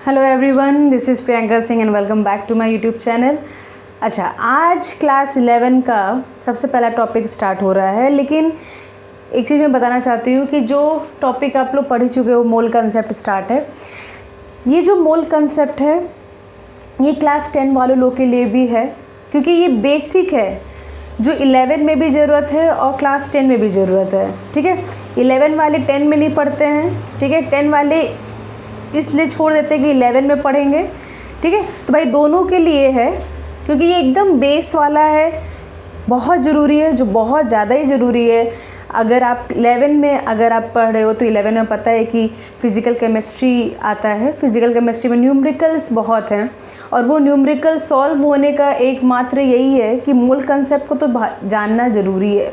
Hello everyone, this is Priyanka Singh and welcome back to my YouTube channel. अच्छा, आज class 11 का सबसे पहला टॉपिक स्टार्ट हो रहा है, लेकिन एक चीज़ मैं बताना चाहती हूँ कि जो टॉपिक आप लोग पढ़ ही चुके हो, मोल कंसेप्ट स्टार्ट है। ये जो मोल कंसेप्ट है ये क्लास 10 वाले लोग के लिए भी है, क्योंकि ये बेसिक है जो 11 में भी ज़रूरत है और क्लास 10 में भी ज़रूरत है। ठीक है, 11 वाले 10 में नहीं पढ़ते हैं, ठीक है, 10 वाले इसलिए छोड़ देते हैं कि 11 में पढ़ेंगे। ठीक है, तो भाई दोनों के लिए है, क्योंकि ये एकदम बेस वाला है, बहुत ज़रूरी है, जो बहुत ज़्यादा ही ज़रूरी है। अगर आप 11 में अगर आप पढ़ रहे हो तो 11 में पता है कि फ़िज़िकल केमिस्ट्री आता है। फ़िज़िकल केमिस्ट्री में न्यूमेरिकल्स बहुत हैं और वो न्यूमेरिकल सॉल्व होने का एकमात्र यही है कि मोल कंसेप्ट को तो जानना ज़रूरी है।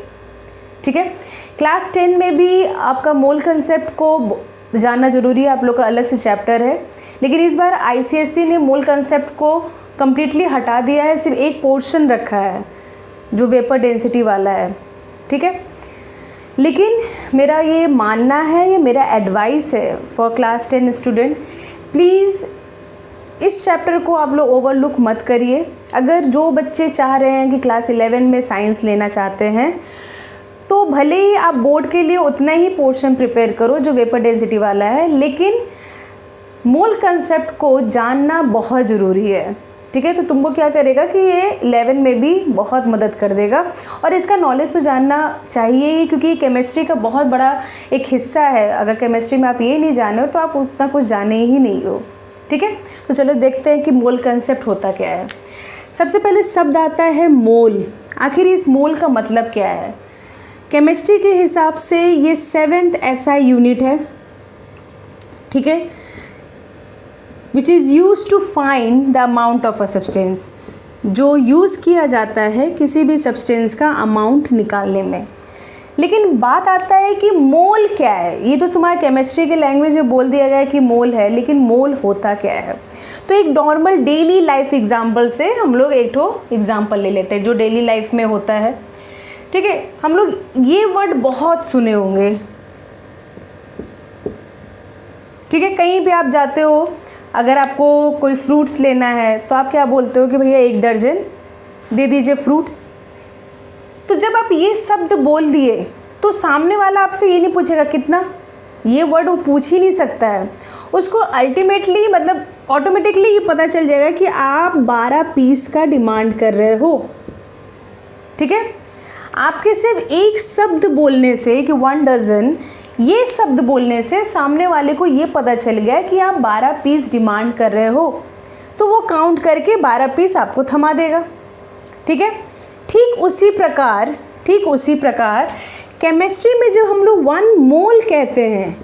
ठीक है, क्लास 10 में भी आपका मोल कंसेप्ट को जानना ज़रूरी है, आप लोग का अलग से चैप्टर है। लेकिन इस बार आईसीएसई ने मोल कंसेप्ट को कम्प्लीटली हटा दिया है, सिर्फ एक पोर्शन रखा है जो वेपर डेंसिटी वाला है। ठीक है, लेकिन मेरा ये मानना है, ये मेरा एडवाइस है फॉर क्लास 10 स्टूडेंट, प्लीज़ इस चैप्टर को आप लोग ओवरलुक मत करिए। अगर जो बच्चे चाह रहे हैं कि क्लास 11 में साइंस लेना चाहते हैं तो भले ही आप बोर्ड के लिए उतना ही पोर्शन प्रिपेयर करो जो वेपर डेंसिटी वाला है, लेकिन मोल कंसेप्ट को जानना बहुत ज़रूरी है। ठीक है, तो तुमको क्या करेगा कि ये 11 में भी बहुत मदद कर देगा और इसका नॉलेज तो जानना चाहिए ही, क्योंकि केमिस्ट्री का बहुत बड़ा एक हिस्सा है। अगर केमिस्ट्री में आप ये नहीं जाने हो तो आप उतना कुछ जाने ही नहीं हो। ठीक है, तो चलो देखते हैं कि मोल कंसेप्ट होता क्या है। सबसे पहले शब्द आता है मोल। आखिर इस मोल का मतलब क्या है? केमिस्ट्री के हिसाब से ये 7th SI यूनिट है। ठीक है, which is use to find the amount of a substance, जो यूज़ किया जाता है किसी भी सब्सटेंस का अमाउंट निकालने में। लेकिन बात आता है कि मोल क्या है। ये तो तुम्हारे केमिस्ट्री के लैंग्वेज में बोल दिया गया है कि मोल है, लेकिन मोल होता क्या है? तो एक नॉर्मल डेली लाइफ एग्जाम्पल से हम लोग एक एग्जाम्पल ले लेते हैं जो डेली लाइफ में होता है। ठीक है, हम लोग ये वर्ड बहुत सुने होंगे। ठीक है, कहीं भी आप जाते हो, अगर आपको कोई फ्रूट्स लेना है तो आप क्या बोलते हो कि भैया 1 दर्जन दे दीजिए फ्रूट्स। तो जब आप ये शब्द बोल दिए तो सामने वाला आपसे ये नहीं पूछेगा कितना, ये वर्ड वो पूछ ही नहीं सकता है। उसको अल्टीमेटली मतलब ऑटोमेटिकली ये पता चल जाएगा कि आप 12 पीस का डिमांड कर रहे हो। ठीक है, आपके सिर्फ एक शब्द बोलने से कि 1 डजन, ये शब्द बोलने से सामने वाले को ये पता चल गया कि आप 12 पीस डिमांड कर रहे हो, तो वो काउंट करके 12 पीस आपको थमा देगा। ठीक है, ठीक उसी प्रकार केमिस्ट्री में जो हम लोग 1 मोल कहते हैं,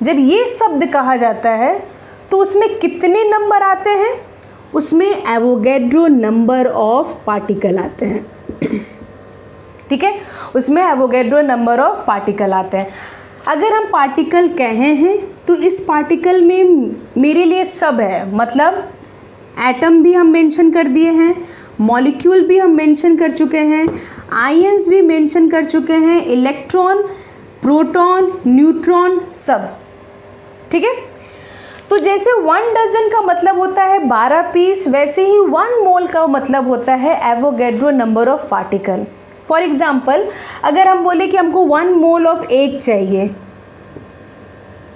जब ये शब्द कहा जाता है तो उसमें कितने नंबर आते हैं? उसमें एवोगैड्रो नंबर ऑफ पार्टिकल आते हैं। ठीक है, उसमें एवोगैड्रो नंबर ऑफ पार्टिकल आते हैं। अगर हम पार्टिकल कहे हैं तो इस पार्टिकल में मेरे लिए सब है, मतलब एटम भी हम मेंशन कर दिए हैं, मॉलिक्यूल भी हम मेंशन कर चुके हैं, आयंस भी मेंशन कर चुके हैं, इलेक्ट्रॉन, प्रोटॉन, न्यूट्रॉन, सब। ठीक है, तो जैसे 1 डजन का मतलब होता है 12 पीस, वैसे ही 1 मोल का मतलब होता है Avogadro number of particle. For example, अगर हम बोले कि हमको 1 मोल ऑफ एग चाहिए,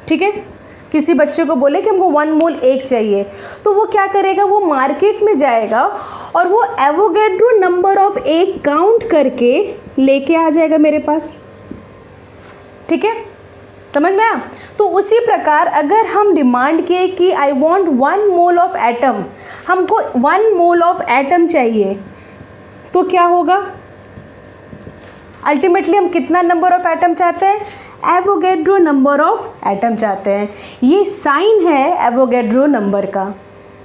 ठीक है, किसी बच्चे को बोले कि हमको 1 मोल एग चाहिए, तो वो क्या करेगा? वो मार्केट में जाएगा और वो Avogadro number of egg count करके लेके आ जाएगा मेरे पास। ठीक है, समझ में आया? तो उसी प्रकार अगर हम डिमांड किए कि I want 1 mole of atom, हमको 1 मोल ऑफ एटम चाहिए, तो क्या होगा? अल्टीमेटली हम कितना नंबर ऑफ एटम चाहते हैं? एवोगैड्रो नंबर ऑफ एटम चाहते हैं। ये साइन है एवोगैड्रो नंबर का।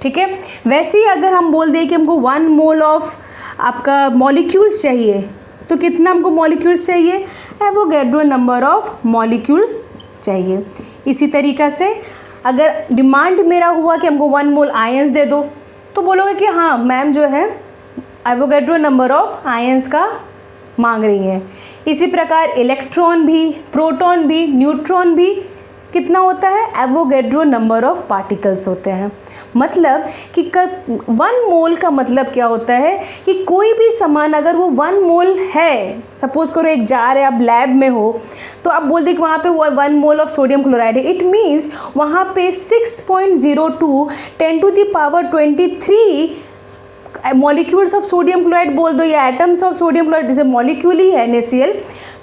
ठीक है, वैसे ही अगर हम बोल दें कि हमको 1 मोल ऑफ आपका मॉलिक्यूल्स चाहिए, तो कितना हमको मॉलिक्यूल्स चाहिए? एवोगैड्रो नंबर ऑफ मॉलिक्यूल्स चाहिए। इसी तरीक़ा से अगर डिमांड मेरा हुआ कि हमको 1 मोल आयंस दे दो, तो बोलोगे कि हाँ मैम जो है एवोगैड्रो नंबर ऑफ आयंस का मांग रही है। इसी प्रकार इलेक्ट्रॉन भी, प्रोटॉन भी, न्यूट्रॉन भी कितना होता है, एवोगैड्रो नंबर ऑफ पार्टिकल्स होते हैं। मतलब कि 1 मोल का मतलब क्या होता है कि कोई भी सामान अगर वो 1 मोल है, सपोज करो एक जार है, आप लैब में हो तो आप बोल दें कि वहाँ पे 1 मोल ऑफ सोडियम क्लोराइड है, इट मीन्स वहाँ पे 6.02 10⁻23 मॉलिक्यूल्स ऑफ सोडियम क्लोराइड बोल दो या एटम्स ऑफ सोडियम क्लोराइड, जैसे मॉलिक्यूल ही है NaCl,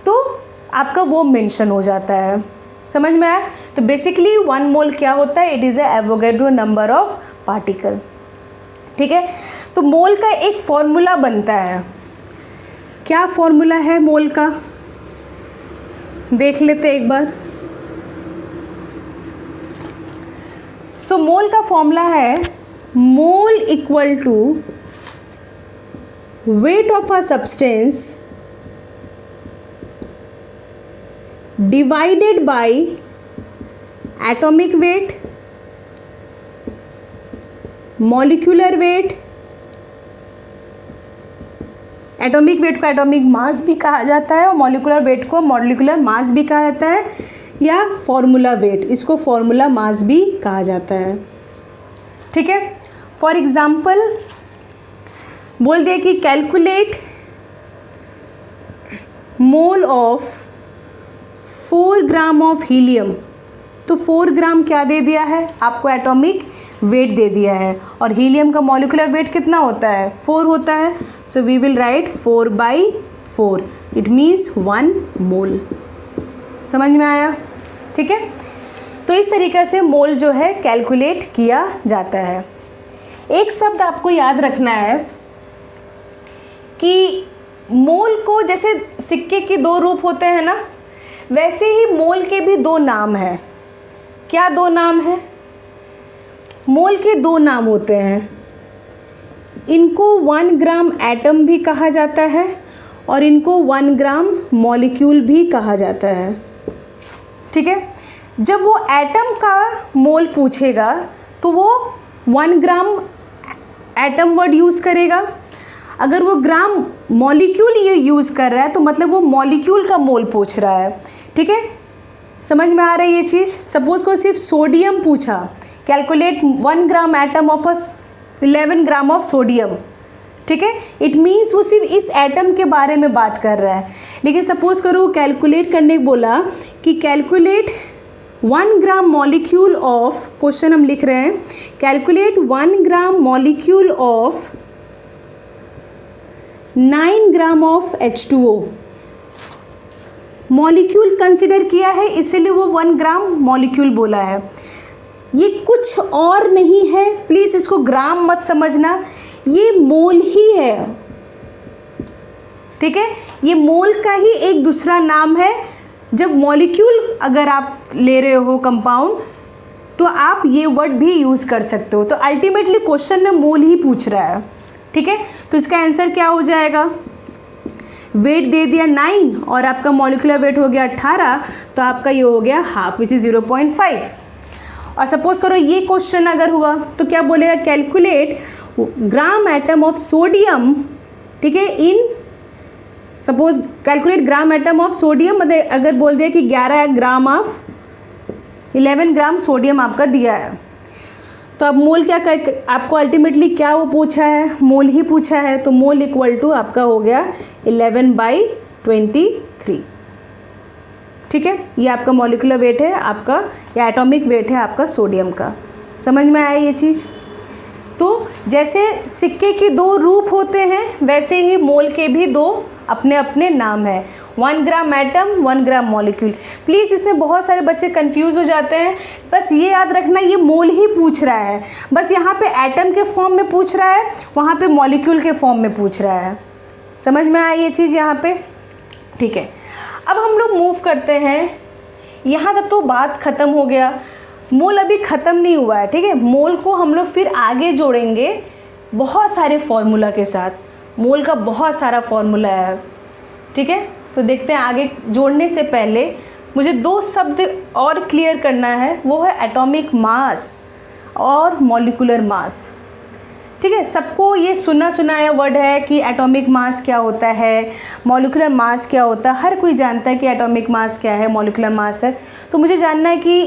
तो आपका वो मेंशन हो जाता है। समझ में आया? तो बेसिकली 1 मोल क्या होता है, it is a Avogadro number of particle. ठीक है, तो मोल का एक फॉर्मूला बनता है। क्या फॉर्मूला है मोल का, देख लेते एक बार। सो मोल का फॉर्मूला है mole equal to weight of a substance divided by atomic weight, molecular weight, atomic weight को एटॉमिक मास भी कहा जाता है और मॉलिकुलर वेट को मॉलिकुलर मास भी कहा जाता है, या फॉर्मूला वेट, इसको फॉर्मूला मास भी कहा जाता है। ठीक है, फॉर एग्जाम्पल बोल दे कि calculate mole of 4 gram of helium, तो 4 ग्राम क्या दे दिया है आपको, एटॉमिक वेट दे दिया है, और हीलियम का मॉलिकुलर वेट कितना होता है, 4 होता है। So we will write 4/4, it means 1 mole. समझ में आया? ठीक है, तो इस तरीके से मोल जो है कैलकुलेट किया जाता है। एक शब्द आपको याद रखना है कि मोल को, जैसे सिक्के के 2 रूप होते हैं ना, वैसे ही मोल के भी 2 नाम हैं। क्या 2 नाम हैं? मोल के 2 नाम होते हैं, इनको 1 ग्राम एटम भी कहा जाता है और इनको 1 ग्राम मॉलिक्यूल भी कहा जाता है। ठीक है, जब वो एटम का मोल पूछेगा तो वो 1 ग्राम एटम वर्ड यूज़ करेगा, अगर वो ग्राम मॉलिक्यूल ये यूज़ कर रहा है तो मतलब वो मॉलिक्यूल का मोल पूछ रहा है। ठीक है, समझ में आ रही है ये चीज़? सपोज को सिर्फ सोडियम पूछा, calculate 1 gram atom of 11 gram of sodium. ठीक है, इट मीन्स वो सिर्फ इस एटम के बारे में बात कर रहा है। लेकिन सपोज करो कैलकुलेट करने को बोला कि calculate 1 gram molecule of, question हम लिख रहे हैं, calculate 1 gram molecule of 9 gram of H2O। Molecule consider किया है इसलिए वो 1 ग्राम मॉलिक्यूल बोला है, ये कुछ और नहीं है। प्लीज़ इसको ग्राम मत समझना, ये मोल ही है। ठीक है, ये मोल का ही एक दूसरा नाम है। जब मॉलिक्यूल अगर आप ले रहे हो कंपाउंड, तो आप ये वर्ड भी यूज़ कर सकते हो। तो अल्टीमेटली क्वेश्चन में मोल ही पूछ रहा है। ठीक है, तो इसका आंसर क्या हो जाएगा, वेट दे दिया 9 और आपका मॉलिकुलर वेट हो गया 18, तो आपका ये हो गया हाफ, विच इज़ 0.5। और सपोज करो ये क्वेश्चन अगर हुआ तो क्या बोलेगा, calculate gram atom of sodium. ठीक है, in suppose calculate gram atom of sodium, मतलब अगर बोल दिया कि 11 ग्राम ऑफ 11 ग्राम सोडियम आपका दिया है, तो अब मोल क्या कर, आपको अल्टीमेटली क्या वो पूछा है, मोल ही पूछा है, तो मोल इक्वल टू आपका हो गया 11/23। ठीक है, ये आपका मॉलिकुलर वेट है आपका, या एटॉमिक वेट है आपका सोडियम का। समझ में आया ये चीज़? तो जैसे सिक्के के 2 रूप होते हैं, वैसे ही मोल के भी 2 अपने अपने नाम हैं, 1 gram atom, 1 gram molecule. Please इसमें बहुत सारे बच्चे कंफ्यूज हो जाते हैं, बस ये याद रखना ये मोल ही पूछ रहा है, बस यहाँ पे एटम के फॉर्म में पूछ रहा है, वहाँ पे मॉलिक्यूल के फॉर्म में पूछ रहा है। समझ में आया ये चीज़ यहाँ पे? ठीक है, अब हम लोग मूव करते हैं, यहाँ तक तो बात ख़त्म हो गया, मोल अभी ख़त्म नहीं हुआ है। ठीक है, मोल को हम लोग फिर आगे जोड़ेंगे बहुत सारे फॉर्मूला के साथ, मोल का बहुत सारा फॉर्मूला है। ठीक है, तो देखते हैं आगे। जोड़ने से पहले मुझे 2 शब्द और क्लियर करना है, वो है एटॉमिक मास और मॉलिकुलर मास। ठीक है, सबको ये सुना सुनाया वर्ड है कि एटॉमिक मास क्या होता है, मॉलिक्यूलर मास क्या होता है, हर कोई जानता है कि एटॉमिक मास क्या है, मॉलिक्यूलर मास है। तो मुझे जानना है कि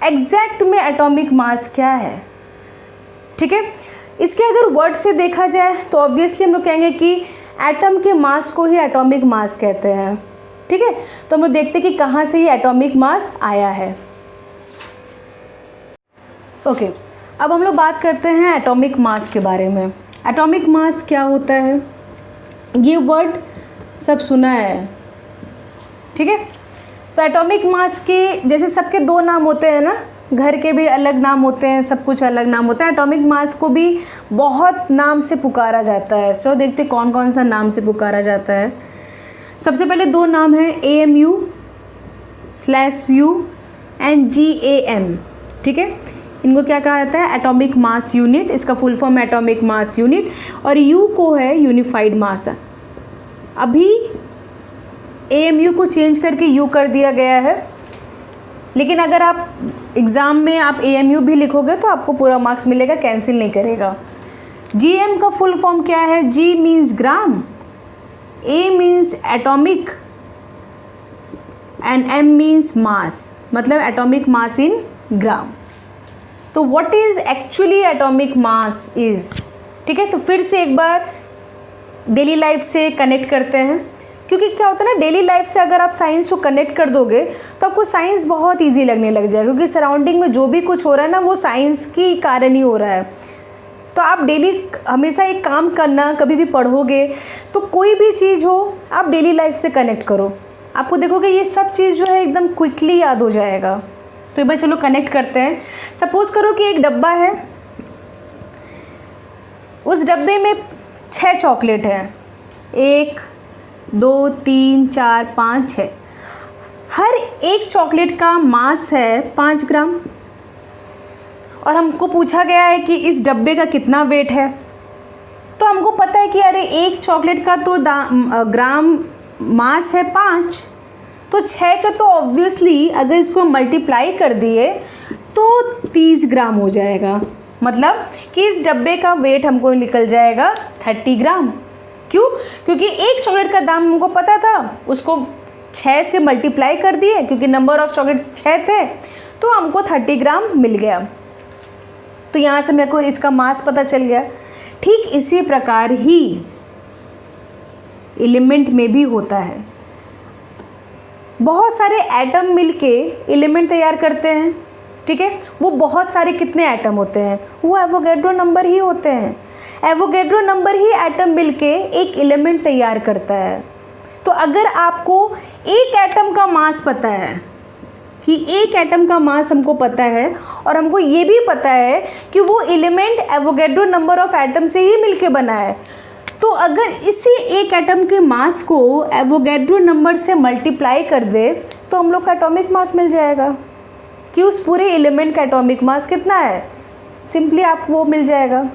एग्जैक्ट में एटॉमिक मास क्या है। ठीक है, इसके अगर वर्ड से देखा जाए तो ऑब्वियसली हम लोग कहेंगे कि एटम के मास को ही एटॉमिक मास कहते हैं। ठीक है, तो हम लोग देखते हैं कि कहाँ से ये एटॉमिक मास आया है। ओके, अब हम लोग बात करते हैं एटॉमिक मास के बारे में। एटॉमिक मास क्या होता है, ये वर्ड सब सुना है। ठीक है, तो एटॉमिक मास के जैसे सबके दो नाम होते हैं ना, घर के भी अलग नाम होते हैं, सब कुछ अलग नाम होता है। एटॉमिक मास को भी बहुत नाम से पुकारा जाता है। चलो देखते कौन कौन सा नाम से पुकारा जाता है। सबसे पहले दो नाम हैं, AMU/U एंड GAM। ठीक है, इनको क्या कहा जाता है, एटॉमिक मास यूनिट। इसका फुल फॉर्म है एटॉमिक मास यूनिट, और U को है यूनिफाइड मास। अभी AMU को चेंज करके U कर दिया गया है, लेकिन अगर आप एग्ज़ाम में आप AMU भी लिखोगे तो आपको पूरा मार्क्स मिलेगा, कैंसिल नहीं करेगा। GM का फुल फॉर्म क्या है, G means gram, A means atomic and M means mass, मतलब एटॉमिक मास इन ग्राम। तो what is actually atomic mass is, ठीक है, तो फिर से एक बार डेली लाइफ से कनेक्ट करते हैं, क्योंकि क्या होता है ना, डेली लाइफ से अगर आप साइंस को कनेक्ट कर दोगे तो आपको साइंस बहुत इजी लगने लग जाएगा, क्योंकि सराउंडिंग में जो भी कुछ हो रहा है ना वो साइंस की कारण ही हो रहा है। तो आप डेली हमेशा एक काम करना, कभी भी पढ़ोगे तो कोई भी चीज़ हो आप डेली लाइफ से कनेक्ट करो, आपको देखोगे ये सब चीज़ जो है एकदम क्विकली याद हो जाएगा। तो एक बार चलो कनेक्ट करते हैं। सपोज़ करो कि एक डब्बा है, उस डब्बे में 6 चॉकलेट हैं, 1 2 3 4 5 6। हर एक चॉकलेट का मास है 5 ग्राम, और हमको पूछा गया है कि इस डब्बे का कितना वेट है। तो हमको पता है कि अरे एक चॉकलेट का तो ग्राम मास है 5, तो 6 का तो ऑब्वियसली अगर इसको मल्टीप्लाई कर दिए तो 30 ग्राम हो जाएगा, मतलब कि इस डब्बे का वेट हमको निकल जाएगा 30 ग्राम। क्यों? क्योंकि एक चॉकलेट का दाम हमको पता था, उसको 6 से मल्टीप्लाई कर दिए, क्योंकि नंबर ऑफ चॉकलेट्स 6 थे, तो हमको 30 ग्राम मिल गया। तो यहाँ से मेरे को इसका मास पता चल गया। ठीक इसी प्रकार ही एलिमेंट में भी होता है। बहुत सारे एटम मिलके एलिमेंट तैयार करते हैं। ठीक है, वो बहुत सारे कितने एटम होते हैं, वो एवोगैड्रो नंबर ही होते हैं। एवोगैड्रो नंबर ही एटम मिलके एक एलिमेंट तैयार करता है। तो अगर आपको एक एटम का मास पता है, कि एक एटम का मास हमको पता है, और हमको ये भी पता है कि वो element Avogadro number of atom से ही मिलके बना है, तो अगर इसी एक एटम के मास को एवोगैड्रो नंबर से मल्टीप्लाई कर दे तो हम लोग का एटॉमिक मास मिल जाएगा कि उस पूरे एलिमेंट का एटॉमिक मास कितना है, सिंपली आप वो मिल जाएगा।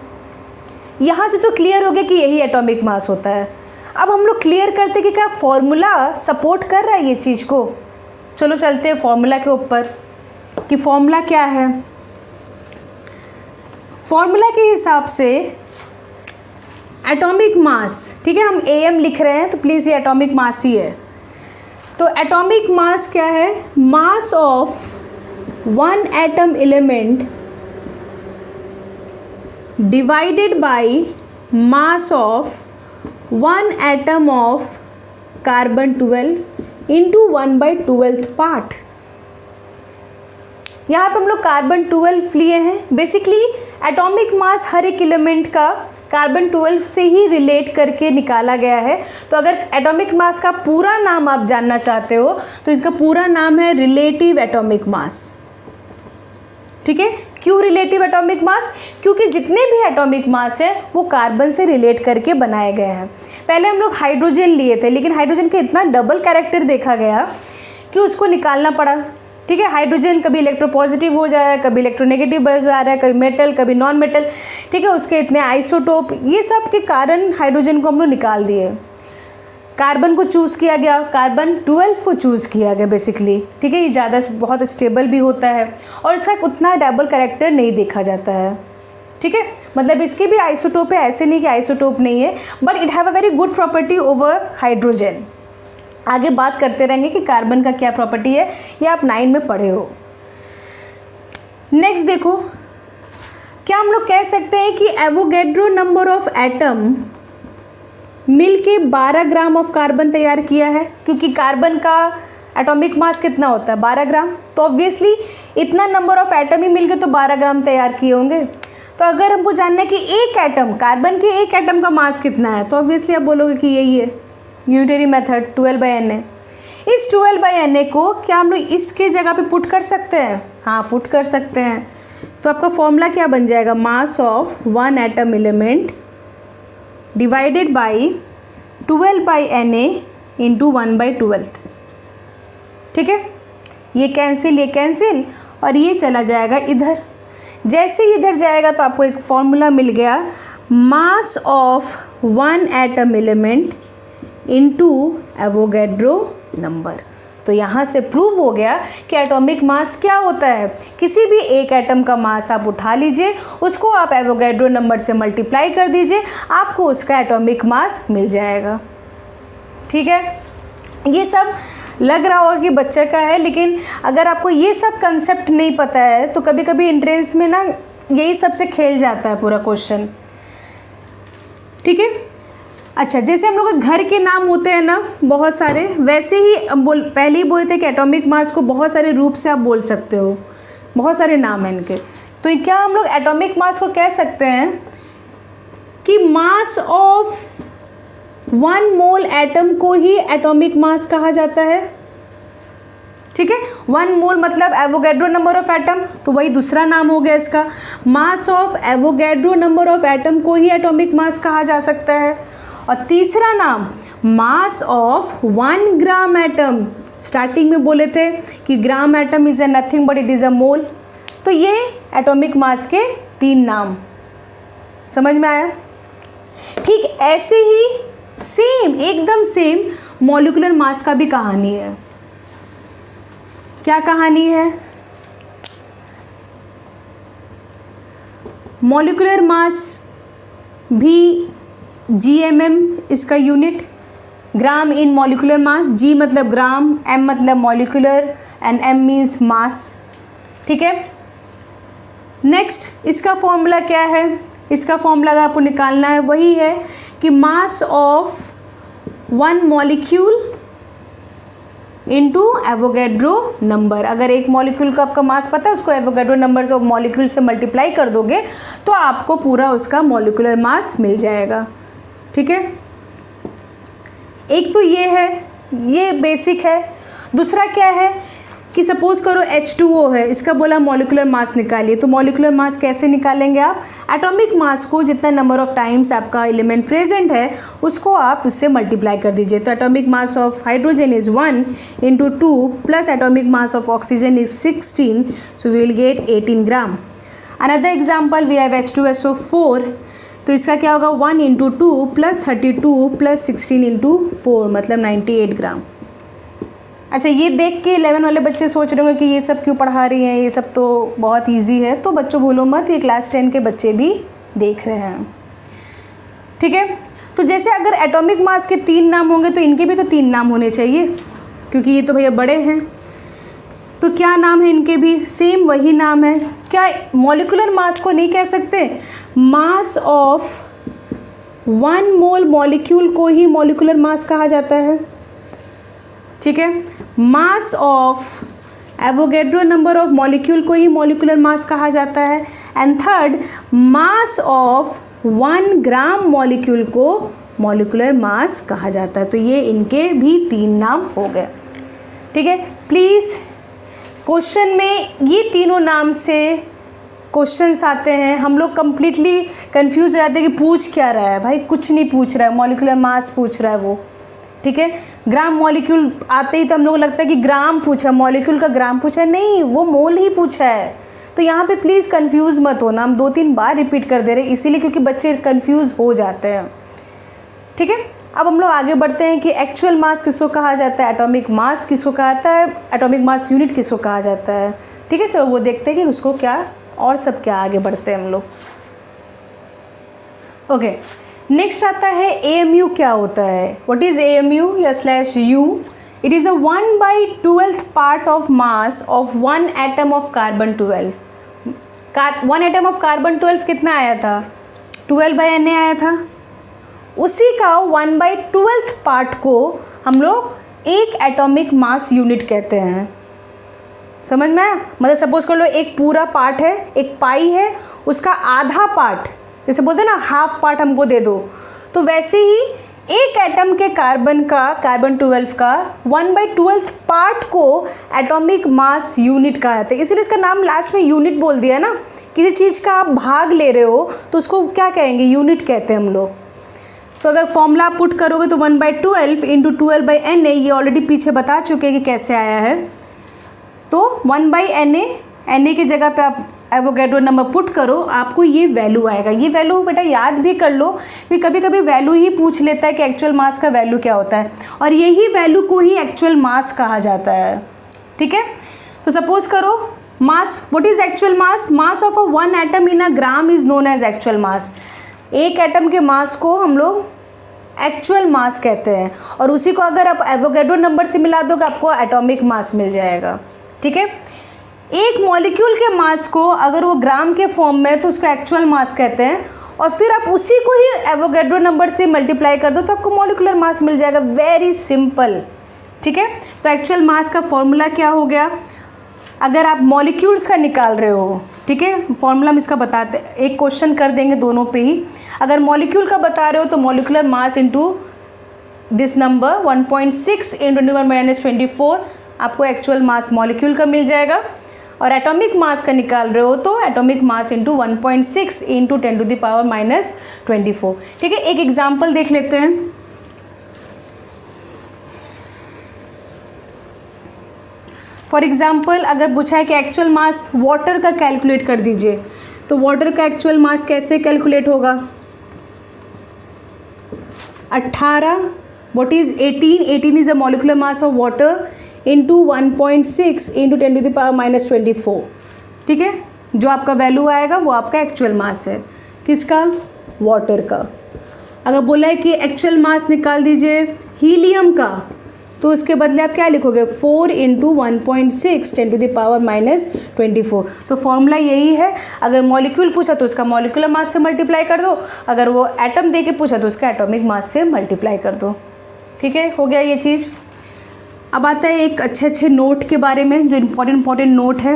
यहाँ से तो क्लियर हो गया कि यही एटॉमिक मास होता है। अब हम लोग क्लियर करते कि क्या फॉर्मूला सपोर्ट कर रहा है ये चीज़ को। चलो चलते हैं फॉर्मूला के ऊपर कि फॉर्मूला क्या है। फॉर्मूला के हिसाब से एटॉमिक मास, ठीक है, हम AM लिख रहे हैं तो प्लीज़ ये एटॉमिक मास ही है। तो एटॉमिक मास क्या है, mass of one atom element divided by mass of one atom of carbon 12 into 1/12 part. यहाँ पर हम लोग कार्बन 12 लिए हैं। बेसिकली एटॉमिक मास हर एक एलिमेंट का कार्बन 12 से ही रिलेट करके निकाला गया है। तो अगर एटॉमिक मास का पूरा नाम आप जानना चाहते हो तो इसका पूरा नाम है रिलेटिव एटॉमिक मास। ठीक है, क्यों रिलेटिव एटॉमिक मास? क्योंकि जितने भी एटॉमिक मास है वो कार्बन से रिलेट करके बनाए गए हैं। पहले हम लोग हाइड्रोजन लिए थे, लेकिन हाइड्रोजन का इतना डबल कैरेक्टर देखा गया कि उसको निकालना पड़ा। ठीक है, हाइड्रोजन कभी इलेक्ट्रोपॉजिटिव हो जाए, कभी इलेक्ट्रोनेगेटिव हो जा रहा है, कभी मेटल, कभी नॉन मेटल। ठीक है, उसके इतने आइसोटोप, ये सब के कारण हाइड्रोजन को हम लोग निकाल दिए। कार्बन को चूज़ किया गया, कार्बन 12 को चूज़ किया गया बेसिकली। ठीक है, ये ज़्यादा बहुत स्टेबल भी होता है और इसका उतना डबल कैरेक्टर नहीं देखा जाता है। ठीक है, मतलब इसके भी आइसोटोप है, ऐसे नहीं कि आइसोटोप नहीं है, but it have a very good property over hydrogen. आगे बात करते रहेंगे कि कार्बन का क्या प्रॉपर्टी है, ये आप 9 में पढ़े हो। नेक्स्ट देखो, क्या हम लोग कह सकते हैं कि एवोगैड्रो नंबर ऑफ एटम मिलके 12 ग्राम ऑफ कार्बन तैयार किया है, क्योंकि कार्बन का एटॉमिक मास कितना होता है 12 ग्राम, तो ऑब्वियसली इतना नंबर ऑफ एटम ही मिलके तो 12 ग्राम तैयार किए होंगे। तो अगर हमको जानना है कि एक एटम, कार्बन के एक एटम का मास कितना है, तो ऑब्वियसली आप बोलोगे कि यही है यूनिटरी मेथड 12/Na। इस 12/Na को क्या हम लोग इसके जगह पे पुट कर सकते हैं? हाँ, पुट कर सकते हैं। तो आपका फॉर्मूला क्या बन जाएगा? मास of 1 atom element divided by 12/Na into 1/12। ठीक है, ये कैंसिल और ये चला जाएगा इधर। जैसे ही इधर जाएगा तो आपको एक फॉर्मूला मिल गया, मास of 1 atom element into Avogadro number. तो यहाँ से प्रूव हो गया कि एटॉमिक मास क्या होता है। किसी भी एक एटम का मास आप उठा लीजिए, उसको आप एवोगैड्रो नंबर से मल्टीप्लाई कर दीजिए, आपको उसका एटॉमिक मास मिल जाएगा। ठीक है, ये सब लग रहा होगा कि बच्चे का है, लेकिन अगर आपको ये सब कंसेप्ट नहीं पता है तो कभी कभी एंट्रेंस में ना यही सबसे खेल जाता है पूरा क्वेश्चन। ठीक है, अच्छा, जैसे हम लोग के घर के नाम होते हैं ना बहुत सारे, वैसे ही पहले ही बोले थे कि एटॉमिक मास को बहुत सारे रूप से आप बोल सकते हो, बहुत सारे नाम हैं इनके। तो क्या हम लोग एटॉमिक मास को कह सकते हैं कि मास ऑफ 1 मोल एटम को ही एटॉमिक मास कहा जाता है। ठीक है, 1 मोल मतलब एवोगैड्रो नंबर ऑफ एटम, तो वही दूसरा नाम हो गया इसका। Mass of Avogadro number of atom को ही एटॉमिक मास कहा जा सकता है। और तीसरा नाम mass of 1 gram atom, starting में बोले थे कि gram atom is a nothing but it is a mole, तो ये एटॉमिक मास के 3 नाम। समझ में आया? ठीक ऐसे ही सेम, एकदम सेम मॉलिक्यूलर मास का भी कहानी है। क्या कहानी है? मॉलिक्यूलर मास भी GMM इसका यूनिट, ग्राम इन मॉलिक्यूलर मास। G मतलब ग्राम, M मतलब molecular and M means mass. ठीक है, नेक्स्ट इसका फॉर्मूला क्या है? इसका फॉर्मूला अगर आपको निकालना है वही है कि मास of 1 molecule into Avogadro number. अगर एक मॉलिक्यूल का आपका मास पता है, उसको एवोगैड्रो नंबर से मॉलिक्यूल से मल्टीप्लाई कर दोगे तो आपको पूरा उसका मॉलिक्यूलर मास मिल जाएगा। ठीक है, एक तो ये है, ये बेसिक है। दूसरा क्या है कि सपोज करो H2O है, इसका बोला मॉलिक्यूलर मास निकालिए, तो मॉलिक्यूलर मास कैसे निकालेंगे आप? एटॉमिक मास को जितना नंबर ऑफ टाइम्स आपका एलिमेंट प्रेजेंट है उसको आप उससे मल्टीप्लाई कर दीजिए। तो atomic mass of hydrogen is 1 into 2 plus atomic mass of oxygen is 16, so we will get 18 gram. Another example we have H2SO4, तो इसका क्या होगा 1 इंटू 2 प्लस 32 प्लस 16 इंटू 4 मतलब 98 ग्राम। अच्छा, ये देख के 11 वाले बच्चे सोच रहे होंगे कि ये सब क्यों पढ़ा रही हैं, ये सब तो बहुत इजी है। तो बच्चों भूलो मत, ये क्लास 10 के बच्चे भी देख रहे हैं। ठीक है, तो जैसे अगर एटॉमिक मास के 3 नाम होंगे तो इनके भी तो 3 नाम होने चाहिए, क्योंकि ये तो भैया बड़े हैं। तो क्या नाम है इनके भी? सेम वही नाम है। क्या मॉलिक्यूलर मास को नहीं कह सकते? मास ऑफ 1 मोल मॉलिक्यूल को ही मॉलिक्यूलर मास कहा जाता है। ठीक है, mass of Avogadro number of molecule को ही मॉलिक्यूलर मास कहा जाता है। And third, mass of 1 gram molecule को मॉलिक्यूलर मास कहा जाता है। तो ये इनके भी 3 नाम हो गए। ठीक है, प्लीज़ क्वेश्चन में ये तीनों नाम से क्वेश्चंस आते हैं, हम लोग कम्प्लीटली कंफ्यूज हो जाते हैं कि पूछ क्या रहा है। भाई कुछ नहीं पूछ रहा है, मॉलिक्यूलर मास पूछ रहा है वो। ठीक है, ग्राम मॉलिक्यूल आते ही तो हम लोग को लगता है कि ग्राम पूछा, मॉलिक्यूल का ग्राम पूछा, नहीं वो मोल ही पूछा है। तो यहाँ पे प्लीज़ कंफ्यूज मत होना, हम 2-3 बार रिपीट कर दे रहे हैं इसीलिए क्योंकि बच्चे कंफ्यूज हो जाते हैं। ठीक है, अब हम लोग आगे बढ़ते हैं कि एक्चुअल मास किसको कहा जाता है, एटॉमिक मास किसको कहा जाता है, एटॉमिक मास यूनिट किसको कहा जाता है। ठीक है, चलो वो देखते हैं कि उसको क्या और सब क्या आगे बढ़ते हैं हम लोग। ओके, नेक्स्ट आता है AMU क्या होता है. व्हाट इज AMU या slash U? It is a 1/12 part of mass of 1 atom of carbon 12. 1 atom of carbon 12 कितना आया था? 12/Na आया था. उसी का 1/12 पार्ट को हम लोग एक एटॉमिक मास यूनिट कहते हैं. समझ में आया? मतलब सपोज कर लो एक पूरा पार्ट है, एक पाई है, उसका आधा पार्ट, जैसे बोलते हैं ना हाफ पार्ट हमको दे दो, तो वैसे ही एक एटम के कार्बन 12 का 1/12 पार्ट को एटॉमिक मास यूनिट कहा जाता है. इसीलिए इसका नाम लास्ट में यूनिट बोल दिया ना. किसी चीज़ का आप भाग ले रहे हो तो उसको क्या कहेंगे? यूनिट कहते हैं हम लोग. तो अगर फॉर्मूला आप पुट करोगे तो 1/12 इंटू 12/Na, ये ऑलरेडी पीछे बता चुके हैं कि कैसे आया है. तो 1/Na की जगह पे आप एवोगैड्रो नंबर पुट करो, आपको ये वैल्यू आएगा. ये वैल्यू बेटा याद भी कर लो कि कभी कभी वैल्यू ही पूछ लेता है कि एक्चुअल मास का वैल्यू क्या होता है, और यही वैल्यू को ही एक्चुअल मास कहा जाता है. ठीक है, तो सपोज करो mass, what is actual mass? Mass of a 1 atom in a gram is known as actual mass. एक एटम के मास को हम लोग एक्चुअल मास कहते हैं, और उसी को अगर आप एवोगैड्रो नंबर से मिला दोगे आपको एटॉमिक मास मिल जाएगा. ठीक है, एक मॉलिक्यूल के मास को अगर वो ग्राम के फॉर्म में है तो उसको एक्चुअल मास कहते हैं, और फिर आप उसी को ही एवोगैड्रो नंबर से मल्टीप्लाई कर दो तो आपको मॉलिक्यूलर मास मिल जाएगा. Very simple. ठीक है, तो एक्चुअल मास का फॉर्मूला क्या हो गया? अगर आप मॉलिक्यूल्स का निकाल रहे हो, ठीक है, फॉर्मूला हम इसका बताते, एक क्वेश्चन कर देंगे दोनों पे ही. अगर मॉलिक्यूल का बता रहे हो तो molecular mass into this number 1.6 × 10⁻24 आपको एक्चुअल मास मॉलिक्यूल का मिल जाएगा. और एटॉमिक मास का निकाल रहे हो तो एटॉमिक मास इंटू 1.6 इंटू 10⁻24. ठीक है, एक एग्जाम्पल देख लेते हैं. फॉर एग्जाम्पल अगर पूछा है कि एक्चुअल मास वाटर का कैलकुलेट कर दीजिए, तो वाटर का एक्चुअल मास कैसे कैलकुलेट होगा? 18, what is 18 is the molecular mass of water into 1.6 into 10⁻24. ठीक है, जो आपका वैल्यू आएगा वो आपका एक्चुअल मास है. किसका? वाटर का. अगर बोला है कि एक्चुअल मास निकाल दीजिए हीलियम का, तो उसके बदले आप क्या लिखोगे? 4 इंटू 1.6 10⁻24. तो फॉर्मूला यही है. अगर मॉलिक्यूल पूछा तो उसका मॉलिक्यूलर मास से मल्टीप्लाई कर दो, अगर वो एटम दे के पूछा तो उसका एटॉमिक मास से मल्टीप्लाई कर दो. ठीक है, हो गया ये चीज़. अब आता है एक अच्छे नोट के बारे में, जो इम्पोर्टेंट नोट है.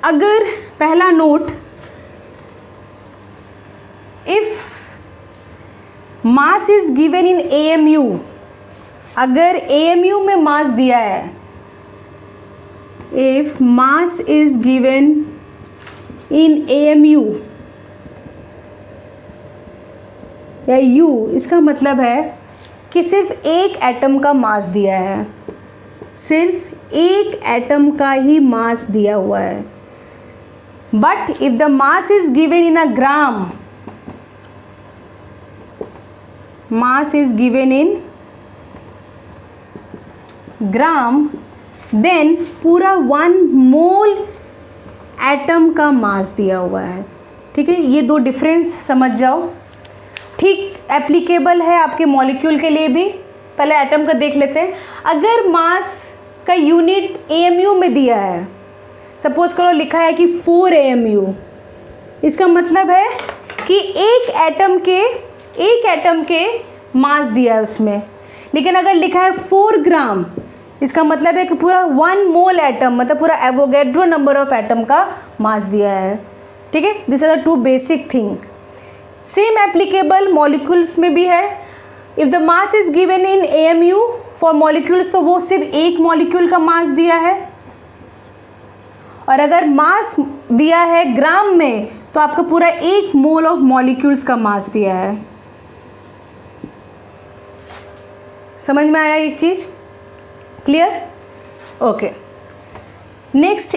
अगर पहला note, if mass is given in AMU, अगर AMU में मास दिया है, if mass is given in AMU या U, इसका मतलब है कि सिर्फ एक एटम का मास दिया है, सिर्फ एक एटम का ही मास दिया हुआ है. But if the mass is given in a gram, mass is given in gram, then पूरा 1 मोल एटम का मास दिया हुआ है. ठीक है, ये दो डिफरेंस समझ जाओ. ठीक एप्लीकेबल है आपके मॉलिक्यूल के लिए भी. पहले एटम का देख लेते हैं. अगर मास का यूनिट AMU में दिया है, सपोज करो लिखा है कि 4 AMU, इसका मतलब है कि एक एटम के मास दिया है उसमें. लेकिन अगर लिखा है 4 ग्राम, इसका मतलब है कि पूरा 1 मोल एटम, मतलब पूरा एवोगैड्रो नंबर ऑफ एटम का मास दिया है. ठीक है, this are the 2 basic thing. Same applicable molecules में भी है. If the mass is given in AMU for molecules, तो वो सिर्फ एक मॉलिक्यूल का मास दिया है. और अगर मास दिया है ग्राम में तो आपका पूरा 1 मोल ऑफ मॉलिक्यूल्स का मास दिया है. समझ में आया एक चीज़? क्लियर? ओके. नेक्स्ट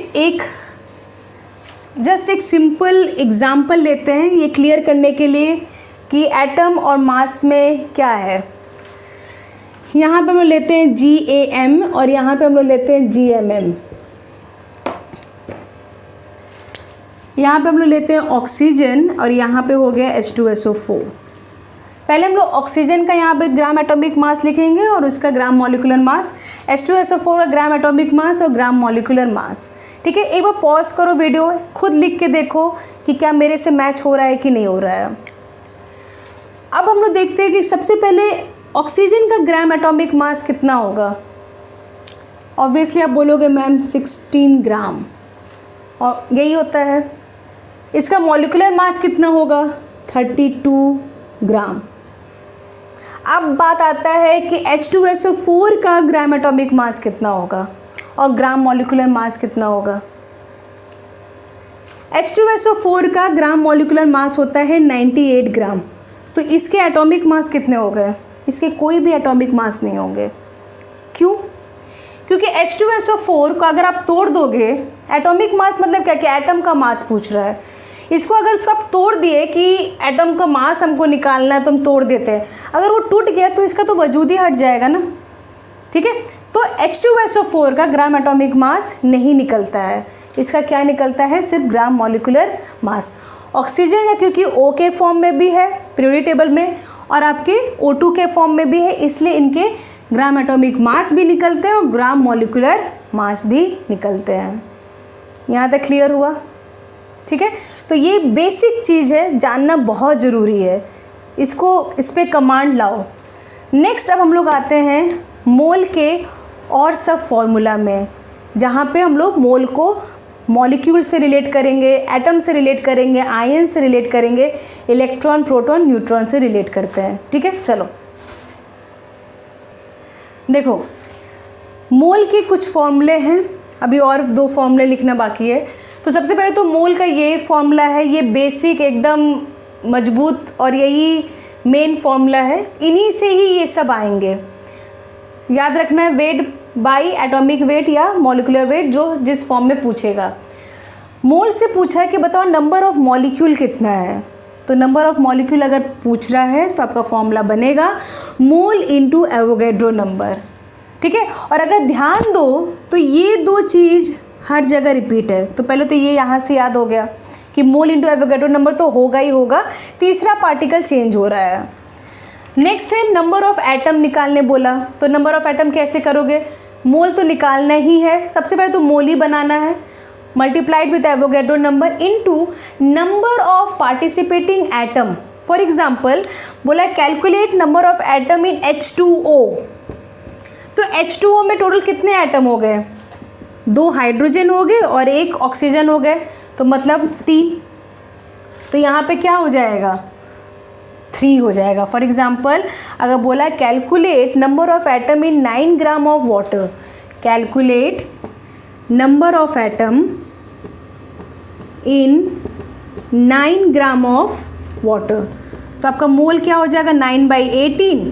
जस्ट एक सिंपल एग्जाम्पल लेते हैं ये क्लियर करने के लिए कि एटम और मास में क्या है. यहाँ पे हम लोग लेते हैं GAM और यहाँ पे हम लोग लेते हैं GMM. यहाँ पे हम लोग लेते हैं ऑक्सीजन और यहाँ पे हो गया H2SO4। पहले हम लोग ऑक्सीजन का यहाँ पे ग्राम एटॉमिक मास लिखेंगे और उसका ग्राम मॉलिक्यूलर मास, H2SO4 का ग्राम एटॉमिक मास और ग्राम मॉलिक्यूलर मास। ठीक है, एक बार पॉज करो वीडियो, खुद लिख के देखो कि क्या मेरे से मैच हो रहा है कि नहीं हो रहा है। अब हम लोग देखते हैं कि सबसे पहले ऑक्सीजन का ग्राम एटॉमिक मास कितना होगा। ऑब्वियसली आप बोलोगे मैम 16 ग्राम, और यही होता है। इसका मॉलिक्यूलर मास कितना होगा 32 ग्राम। अब बात आता है कि H2SO4 का ग्राम एटॉमिक मास कितना होगा और ग्राम मॉलिक्यूलर मास कितना होगा। H2SO4 का ग्राम मॉलिक्यूलर मास होता है 98 ग्राम। तो इसके एटॉमिक मास कितने हो गए, इसके कोई भी एटॉमिक मास नहीं होंगे। क्यों? क्योंकि H2SO4 को अगर आप तोड़ दोगे, एटॉमिक मास मतलब क्या, कि एटम का मास पूछ रहा है, इसको अगर सब तोड़ दिए कि एटम का मास हमको निकालना है तो हम तोड़ देते हैं, अगर वो टूट गया तो इसका तो वजूद ही हट जाएगा ना। ठीक है, तो H2SO4 का ग्राम एटॉमिक मास नहीं निकलता है, इसका क्या निकलता है, सिर्फ ग्राम मॉलिक्यूलर मास। ऑक्सीजन का क्योंकि O के फॉर्म में भी है पीरियोडिक टेबल में और आपके O2 के फॉर्म में भी है, इसलिए इनके ग्राम एटॉमिक मास भी निकलते हैं और ग्राम मॉलिक्यूलर मास भी निकलते हैं। यहाँ तक क्लियर हुआ? ठीक है, तो ये बेसिक चीज़ है, जानना बहुत ज़रूरी है, इसको इस पर कमांड लाओ। नेक्स्ट अब हम लोग आते हैं मोल के और सब फॉर्मूला में, जहाँ पे हम लोग मोल को मॉलिक्यूल से रिलेट करेंगे, एटम से रिलेट करेंगे, आयन से रिलेट करेंगे, इलेक्ट्रॉन, प्रोटॉन, न्यूट्रॉन से रिलेट करते हैं। ठीक है, चलो देखो, मोल के कुछ फॉर्मूले हैं, अभी और 2 फॉर्मूले लिखना बाकी है। तो सबसे पहले तो मोल का ये फॉर्मूला है, ये बेसिक एकदम मजबूत और यही मेन फॉर्मूला है, इन्हीं से ही ये सब आएंगे। याद रखना है, वेट बाय एटॉमिक वेट या मॉलिक्यूलर वेट, जो जिस फॉर्म में पूछेगा। मोल से पूछा है कि बताओ नंबर ऑफ मॉलिक्यूल कितना है, तो नंबर ऑफ मॉलिक्यूल अगर पूछ रहा है तो आपका फॉर्मूला बनेगा मोल इंटू एवोगैड्रो नंबर। ठीक है, और अगर ध्यान दो तो ये 2 चीज़ हर जगह रिपीट है। तो पहले तो ये यहाँ से याद हो गया कि मोल इंटू एवोगैड्रो नंबर तो होगा ही होगा, तीसरा पार्टिकल चेंज हो रहा है। नेक्स्ट है नंबर ऑफ एटम निकालने बोला, तो नंबर ऑफ एटम कैसे करोगे, मोल तो निकालना ही है, सबसे पहले तो मोल ही बनाना है, multiplied with Avogadro number into number of participating atom. For example बोला calculate number of atom in H2O, तो H2O में टोटल कितने एटम हो गए, 2 हाइड्रोजन हो गए और 1 ऑक्सीजन हो गए, तो मतलब 3। तो यहाँ पे क्या हो जाएगा, 3 हो जाएगा। फॉर एग्जांपल अगर बोला calculate number of atom in 9 gram of water, calculate number of atom in 9 gram of water, तो आपका मोल क्या हो जाएगा 9/18।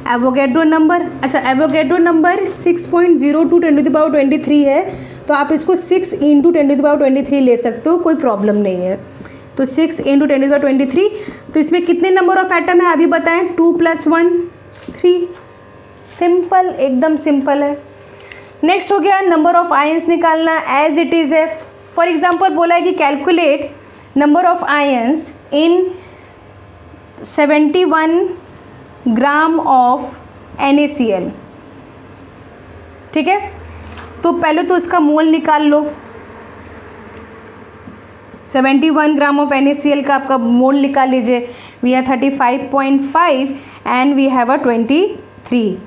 एवोगैड्रो नंबर, अच्छा एवोगैड्रो नंबर 6.02 10⁻23 है, तो आप इसको 6 × 10⁻23 ले सकते हो, कोई प्रॉब्लम नहीं है। तो 6 × 10⁻23, तो इसमें कितने नंबर ऑफ एटम है अभी बताएं, 2 + 1 3, सिंपल, एकदम सिंपल है। नेक्स्ट हो गया नंबर ऑफ आयंस निकालना, एज इट इज़ है। फॉर एग्जांपल बोला है कि calculate number of ions in 71 gram of NaCl। ठीक है, तो पहले तो इसका मोल निकाल लो, 71 ग्राम ऑफ NaCl का आपका मोल निकाल लीजिए। We have 35.5 and we have 23।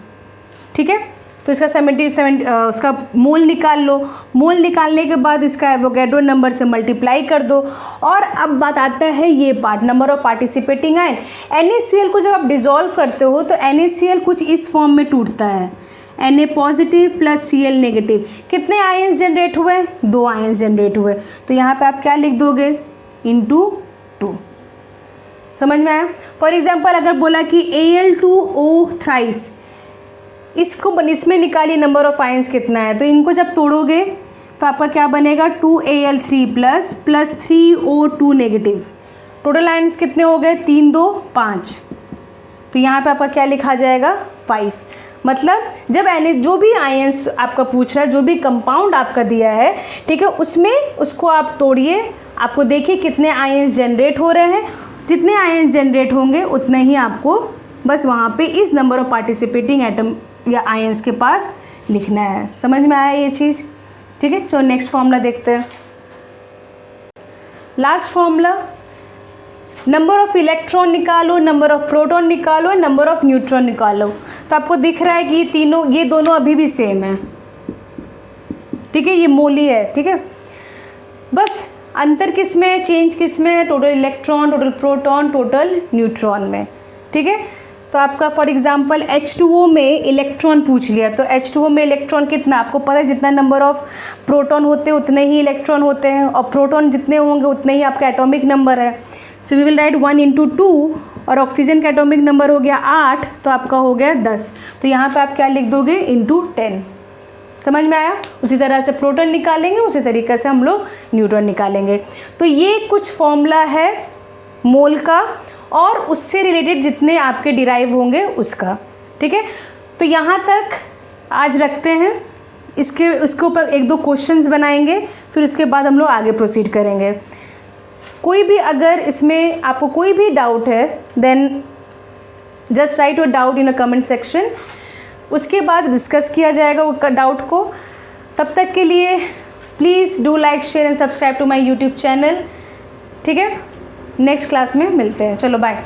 ठीक है, तो इसका 77 उसका मोल निकाल लो। मोल निकालने के बाद इसका एवोगैड्रो नंबर से मल्टीप्लाई कर दो। और अब बात आता है ये part, number of participating ion. NaCl को जब आप डिज़ोल्व करते हो तो NaCl कुछ इस फॉर्म में टूटता है, Na positive plus Cl negative. कितने आयंस जनरेट हुए, 2 आयंस जनरेट हुए, तो यहाँ पे आप क्या लिख दोगे, *2। समझ में आया? फॉर एग्जाम्पल अगर बोला कि Al2O थ्राइस, इसमें निकालिए नंबर ऑफ आयंस कितना है, तो इनको जब तोड़ोगे तो आपका क्या बनेगा, 2Al3 plus 3O2 negative. Total ions कितने हो गए, 3 2 5, तो यहाँ पे आपका क्या लिखा जाएगा, 5। मतलब जब जो भी आयंस आपका पूछ रहा है, जो भी कंपाउंड आपका दिया है, ठीक है, उसमें उसको आप तोड़िए आपको देखिए कितने आयंस जनरेट हो रहे हैं, जितने आयंस जनरेट होंगे उतने ही आपको बस वहाँ पे इस नंबर ऑफ पार्टिसिपेटिंग एटम या आयंस के पास लिखना है। समझ में आया ये चीज़? ठीक है, चलो नेक्स्ट फॉर्मूला देखते हैं। Last formula, number of electron निकालो, नंबर ऑफ प्रोटॉन निकालो, नंबर ऑफ न्यूट्रॉन निकालो। तो आपको दिख रहा है कि ये दोनों अभी भी सेम है। ठीक है, ये मोली है। ठीक है, बस अंतर किस में, चेंज किस में, total electron, total proton, total neutron में। ठीक है, तो आपका फॉर एग्जांपल H2O में इलेक्ट्रॉन पूछ लिया, तो H2O में इलेक्ट्रॉन कितना, आपको पता है जितना नंबर ऑफ प्रोटॉन होते हैं उतने ही इलेक्ट्रॉन होते हैं, और प्रोटॉन जितने होंगे उतने ही आपका एटॉमिक नंबर है। सो वी विल राइट 1 × 2, और ऑक्सीजन का एटॉमिक नंबर हो गया 8, तो आपका हो गया 10। तो यहाँ पे आप क्या लिख दोगे, × 10। समझ में आया? उसी तरह से प्रोटॉन निकालेंगे, उसी तरीके से हम लोग न्यूट्रॉन निकालेंगे। तो ये कुछ फॉर्मूला है मोल का, और उससे रिलेटेड जितने आपके डिराइव होंगे उसका। ठीक है, तो यहाँ तक आज रखते हैं। इसके ऊपर 1-2 क्वेश्चंस बनाएंगे, फिर उसके बाद हम लोग आगे प्रोसीड करेंगे। कोई भी अगर इसमें आपको कोई भी डाउट है, then just write your doubt in a comment section, उसके बाद डिस्कस किया जाएगा वो डाउट को। तब तक के लिए please do like, share and subscribe to my YouTube channel. ठीक है, नेक्स्ट क्लास में मिलते हैं। चलो बाय।